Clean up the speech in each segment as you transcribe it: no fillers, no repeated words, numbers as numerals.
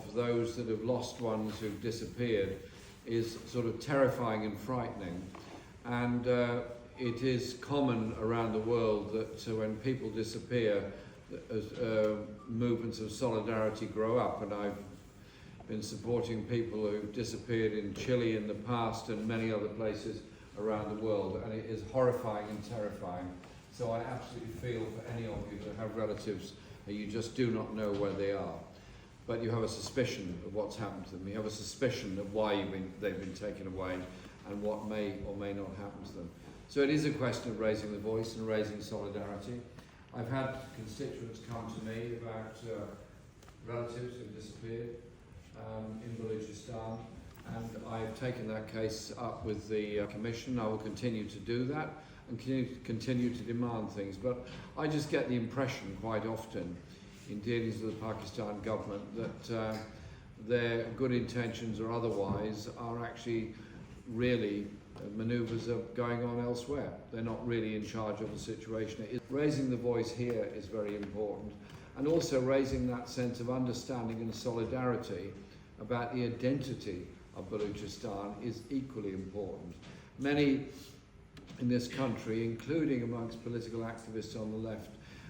of those that have lost ones who've disappeared is sort of terrifying and frightening. And it is common around the world that when people disappear, movements of solidarity grow up. And I've been supporting people who've disappeared in Chile in the past and many other places around the world, and it is horrifying and terrifying. So I absolutely feel for any of you that have relatives and you just do not know where they are. But you have a suspicion of what's happened to them. You have a suspicion of why they've been taken away and what may or may not happen to them. So it is a question of raising the voice and raising solidarity. I've had constituents come to me about relatives who've disappeared in Balochistan, and I've taken that case up with the Commission. I will continue to do that and continue to demand things. But I just get the impression quite often in dealings with the Pakistan government that their good intentions or otherwise are actually really manoeuvres are going on elsewhere. They're not really in charge of the situation. Raising the voice here is very important, and also raising that sense of understanding and solidarity about the identity of Balochistan is equally important. Many in this country, including amongst political activists on the left,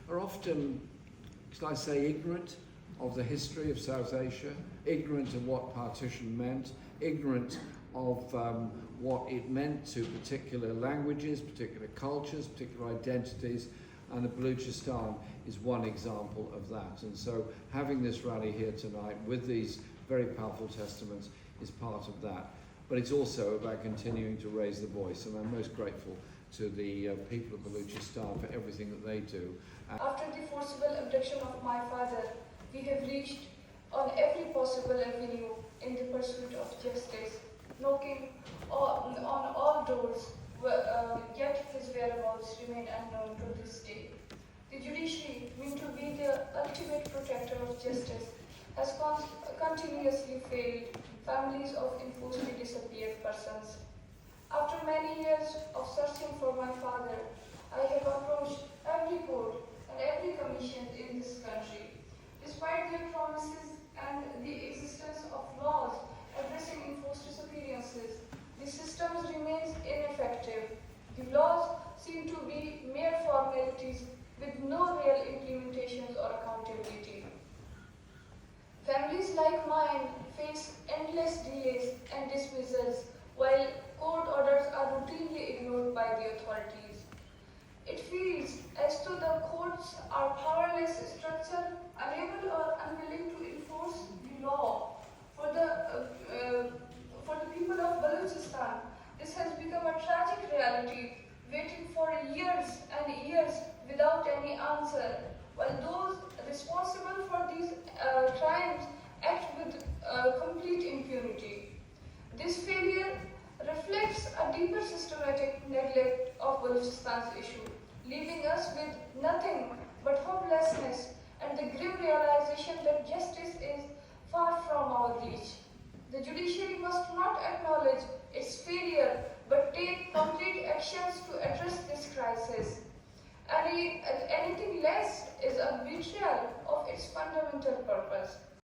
are often, shall I say, ignorant of the history of South Asia, ignorant of what partition meant, ignorant of what it meant to particular languages, particular cultures, particular identities, and the Balochistan is one example of that. And so having this rally here tonight with these very powerful testaments is part of that. But it's also about continuing to raise the voice, and I'm most grateful to the people of Balochistan for everything that they do. After the forcible abduction of my father, we have reached on every possible avenue in the pursuit of justice, knocking on all doors, yet his whereabouts remain unknown to this day. The judiciary, meant to be the ultimate protector of justice, has continuously failed families of enforcedly disappeared persons. After many years of searching for my father, I have approached every court and every commission in this country. Despite their promises and the existence of laws addressing enforced disappearances, the system remains ineffective. The laws seem to be mere formalities with no real implementations or accountability. Families like mine face endless delays and dismissals, while court orders are routinely ignored by the authorities. It feels as though the courts are powerless structure, unable or unwilling to enforce the law. For the people of Balochistan, this has become a tragic reality, waiting for years and years without any answer, while those responsible for these crimes act with complete impunity. This failure reflects a deeper systematic neglect of Balochistan's issue, leaving us with nothing but hopelessness and the grim realization that justice is far from our reach. The judiciary must not acknowledge its failure, but take concrete actions to address this crisis. Anything less is a betrayal of its fundamental purpose.